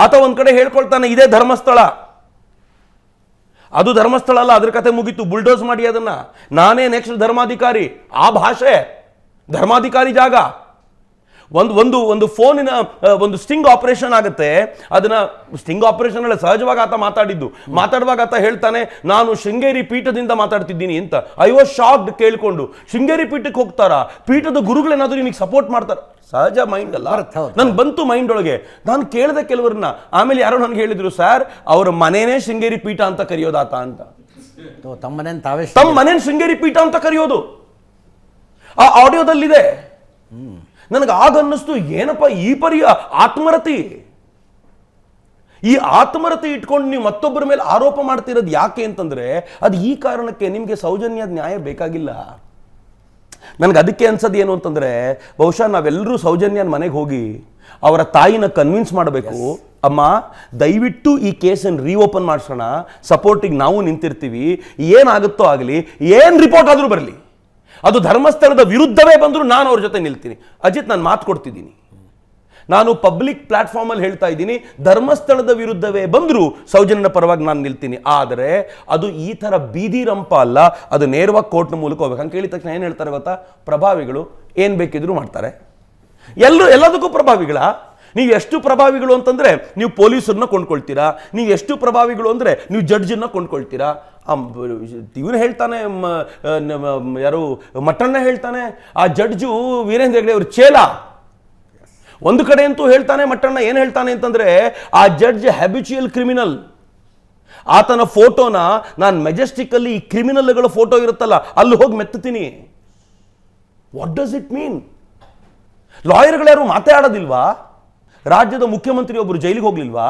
ಆತ ಒಂದ್ ಕಡೆ ಹೇಳ್ಕೊಳ್ತಾನೆ ಇದೇ ಧರ್ಮಸ್ಥಳ, ಅದು ಧರ್ಮಸ್ಥಳ ಅಲ್ಲ, ಅದ್ರ ಕತೆ ಮುಗೀತು, ಬುಲ್ಡೋಸ್ ಮಾಡಿ ಅದನ್ನ, ನಾನೇ ನೆಕ್ಸ್ಟ್ ಧರ್ಮಾಧಿಕಾರಿ. ಆ ಭಾಷೆ ಧರ್ಮಾಧಿಕಾರಿ ಜಾಗ. ಒಂದು ಫೋನಿನ ಒಂದು ಸ್ಟಿಂಗ್ ಆಪರೇಷನ್ ಆಗುತ್ತೆ, ಅದನ್ನ ಸ್ಟಿಂಗ್ ಆಪರೇಷನ್ ಅಲ್ಲ, ಸಹಜವಾಗಿ ಆತ ಮಾತಾಡುವಾಗ ಆತ ಹೇಳ್ತಾನೆ ನಾನು ಶೃಂಗೇರಿ ಪೀಠದಿಂದ ಮಾತಾಡ್ತಿದ್ದೀನಿ ಅಂತ. ಐ ವಾಸ್ ಶಾಕ್ಡ್ ಕೇಳ್ಕೊಂಡು. ಶೃಂಗೇರಿ ಪೀಠಕ್ಕೆ ಹೋಗ್ತಾರಾ? ಪೀಠದ ಗುರುಗಳೇನಾದ್ರೂ ನಿಮಗೆ ಸಪೋರ್ಟ್ ಮಾಡ್ತಾರ? ಸಹಜ ಮೈಂಡ್ ಅಲ್ಲ. ನನ್ಗೆ ಬಂತು ಮೈಂಡ್ ಒಳಗೆ, ನಾನು ಕೇಳಿದೆ ಕೆಲವರನ್ನ. ಆಮೇಲೆ ಯಾರೋ ನನ್ಗೆ ಹೇಳಿದ್ರು, ಸರ್ ಅವ್ರ ಮನೇನೇ ಶೃಂಗೇರಿ ಪೀಠ ಅಂತ ಕರೆಯೋದಾತ ಅಂತ. ತಮ್ಮ ಮನೇನ್ ಶೃಂಗೇರಿ ಪೀಠ ಅಂತ ಕರೆಯೋದು ಆ ಆಡಿಯೋದಲ್ಲಿದೆ. ನನಗೆ ಆಗನ್ನಿಸ್ತು, ಏನಪ್ಪ ಈ ಪರಿಯ ಆತ್ಮರತಿ, ಈ ಆತ್ಮರತಿ ಇಟ್ಕೊಂಡು ನೀವು ಮತ್ತೊಬ್ಬರ ಮೇಲೆ ಆರೋಪ ಮಾಡ್ತಿರೋದು ಯಾಕೆ ಅಂತಂದ್ರೆ ಅದು ಈ ಕಾರಣಕ್ಕೆ, ನಿಮಗೆ ಸೌಜನ್ಯದ ನ್ಯಾಯ ಬೇಕಾಗಿಲ್ಲ. ನನಗೆ ಅದಕ್ಕೆ ಅನ್ಸೋದು ಏನು ಅಂತಂದ್ರೆ, ಬಹುಶಃ ನಾವೆಲ್ಲರೂ ಸೌಜನ್ಯನ ಮನೆಗೆ ಹೋಗಿ ಅವರ ತಾಯಿನ ಕನ್ವಿನ್ಸ್ ಮಾಡಬೇಕು, ಅಮ್ಮ ದಯವಿಟ್ಟು ಈ ಕೇಸನ್ನು ರೀಓಪನ್ ಮಾಡಿಸೋಣ, ಸಪೋರ್ಟಿಗೆ ನಾವು ನಿಂತಿರ್ತೀವಿ, ಏನಾಗುತ್ತೋ ಆಗಲಿ, ಏನು ರಿಪೋರ್ಟ್ ಆದರೂ ಬರಲಿ, ಅದು ಧರ್ಮಸ್ಥಳದ ವಿರುದ್ಧವೇ ಬಂದರೂ ನಾನು ಅವ್ರ ಜೊತೆ ನಿಲ್ತೀನಿ. ಅಜಿತ್, ನಾನು ಮಾತು ಕೊಡ್ತಿದ್ದೀನಿ, ನಾನು ಪಬ್ಲಿಕ್ ಪ್ಲಾಟ್ಫಾರ್ಮಲ್ಲಿ ಹೇಳ್ತಾ ಇದ್ದೀನಿ, ಧರ್ಮಸ್ಥಳದ ವಿರುದ್ಧವೇ ಬಂದರೂ ಸೌಜನ್ಯನ ಪರವಾಗಿ ನಾನು ನಿಲ್ತೀನಿ. ಆದರೆ ಅದು ಈ ಥರ ಬೀದಿ ರಂಪ ಅಲ್ಲ, ಅದು ನೇರವಾಗಿ ಕೋರ್ಟ್ನ ಮೂಲಕ ಹೋಗ್ಬೇಕು. ಹಂಗೆ ಕೇಳಿದ ತಕ್ಷಣ ಏನು ಹೇಳ್ತಾರೆ ಗೊತ್ತಾ? ಪ್ರಭಾವಿಗಳು ಏನು ಬೇಕಿದ್ರು ಮಾಡ್ತಾರೆ. ಎಲ್ಲದಕ್ಕೂ ಪ್ರಭಾವಿಗಳ? ನೀವು ಎಷ್ಟು ಪ್ರಭಾವಿಗಳು ಅಂತಂದ್ರೆ ನೀವು ಪೊಲೀಸರನ್ನ ಕೊಂಡ್ಕೊಳ್ತೀರಾ, ನೀವು ಎಷ್ಟು ಪ್ರಭಾವಿಗಳು ಅಂದ್ರೆ ನೀವು ಜಡ್ಜನ್ನ ಕೊಂಡ್ಕೊಳ್ತೀರಾ. ಇವನು ಹೇಳ್ತಾನೆ, ಯಾರು ಮಟ್ಟಣ್ಣ ಹೇಳ್ತಾನೆ, ಆ ಜಡ್ಜು ವೀರೇಂದ್ರ ಹೆಗ್ಡೆ ಅವರು ಚೇಲ. ಒಂದು ಕಡೆ ಅಂತೂ ಹೇಳ್ತಾನೆ ಮಟ್ಟಣ್ಣ, ಏನು ಹೇಳ್ತಾನೆ ಅಂತಂದ್ರೆ, ಆ ಜಡ್ಜ್ ಹ್ಯಾಬಿಚುಯಲ್ ಕ್ರಿಮಿನಲ್, ಆತನ ಫೋಟೋನ ನಾನು ಮೆಜೆಸ್ಟಿಕ್ ಅಲ್ಲಿ ಈ ಕ್ರಿಮಿನಲ್ಗಳ ಫೋಟೋ ಇರುತ್ತಲ್ಲ ಅಲ್ಲಿ ಹೋಗಿ ಮೆತ್ತೀನಿ. What does it mean? ಲಾಯರ್ಗಳ್ಯಾರು ಮಾತಾಡೋದಿಲ್ವಾ? ರಾಜ್ಯದ ಮುಖ್ಯಮಂತ್ರಿ ಒಬ್ಬರು ಜೈಲಿಗೆ ಹೋಗ್ಲಿಲ್ವಾ?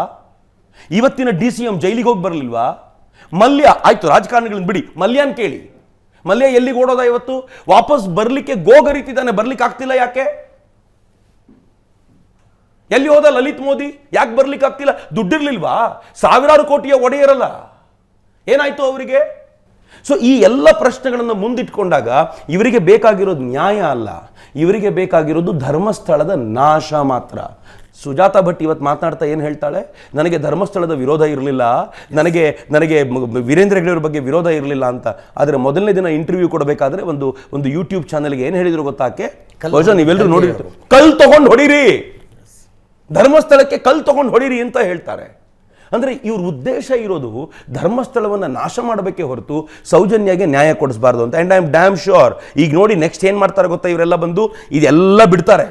ಇವತ್ತಿನ DCM ಜೈಲಿಗೆ ಹೋಗಿ ಬರಲಿಲ್ವಾ? ಮಲ್ಯ ಆಯ್ತು, ರಾಜಕಾರಣಿಗಳನ್ನ ಬಿಡಿ, ಮಲ್ಯನ್ ಕೇಳಿ, ಮಲ್ಯ ಎಲ್ಲಿಗೆ ಓಡೋದ? ಇವತ್ತು ವಾಪಸ್ ಬರ್ಲಿಕ್ಕೆ ಗೋಗರಿತಿದ್ದಾನೆ, ಬರ್ಲಿಕ್ಕೆ ಆಗ್ತಿಲ್ಲ. ಯಾಕೆ? ಎಲ್ಲಿ ಹೋದ ಲಲಿತ್ ಮೋದಿ? ಯಾಕೆ ಬರ್ಲಿಕ್ಕೆ ಆಗ್ತಿಲ್ಲ? ದುಡ್ಡಿರ್ಲಿಲ್ವಾ? ಸಾವಿರಾರು ಕೋಟಿಯ ಒಡೆಯರಲ್ಲ, ಏನಾಯ್ತು ಅವರಿಗೆ? ಸೊ ಈ ಎಲ್ಲ ಪ್ರಶ್ನೆಗಳನ್ನು ಮುಂದಿಟ್ಕೊಂಡಾಗ ಇವರಿಗೆ ಬೇಕಾಗಿರೋದು ನ್ಯಾಯ ಅಲ್ಲ, ಇವರಿಗೆ ಬೇಕಾಗಿರೋದು ಧರ್ಮಸ್ಥಳದ ನಾಶ ಮಾತ್ರ. ಸುಜಾತಾ ಭಟ್ ಇವತ್ತು ಮಾತನಾಡ್ತಾ ಏನು ಹೇಳ್ತಾಳೆ? ನನಗೆ ಧರ್ಮಸ್ಥಳದ ವಿರೋಧ ಇರಲಿಲ್ಲ, ನನಗೆ ವೀರೇಂದ್ರ ಹೆಗ್ಡೆ ಅವ್ರ ಬಗ್ಗೆ ವಿರೋಧ ಇರಲಿಲ್ಲ ಅಂತ. ಆದರೆ ಮೊದಲನೇ ದಿನ ಇಂಟರ್ವ್ಯೂ ಕೊಡಬೇಕಾದ್ರೆ ಒಂದು ಯೂಟ್ಯೂಬ್ ಚಾನಲ್ಗೆ ಏನು ಹೇಳಿದ್ರು ಗೊತ್ತಾಕೆ? ನೀವೆಲ್ಲರೂ ನೋಡಿರ್ತೀರಿ, ಕಲ್ ತಗೊಂಡು ಹೊಡೀರಿ, ಧರ್ಮಸ್ಥಳಕ್ಕೆ ಕಲ್ ತಗೊಂಡು ಹೊಡೀರಿ ಅಂತ ಹೇಳ್ತಾರೆ. ಅಂದರೆ ಇವ್ರ ಉದ್ದೇಶ ಇರೋದು ಧರ್ಮಸ್ಥಳವನ್ನು ನಾಶ ಮಾಡಬೇಕೇ ಹೊರತು ಸೌಜನ್ಯಗೆ ನ್ಯಾಯ ಕೊಡಿಸಬಾರ್ದು ಅಂತ. And I am dam sure ಈಗ ನೋಡಿ ನೆಕ್ಸ್ಟ್ ಏನು ಮಾಡ್ತಾರೆ ಗೊತ್ತಾ? ಇವರೆಲ್ಲ ಬಂದು ಇದೆಲ್ಲ ಬಿಡ್ತಾರೆ.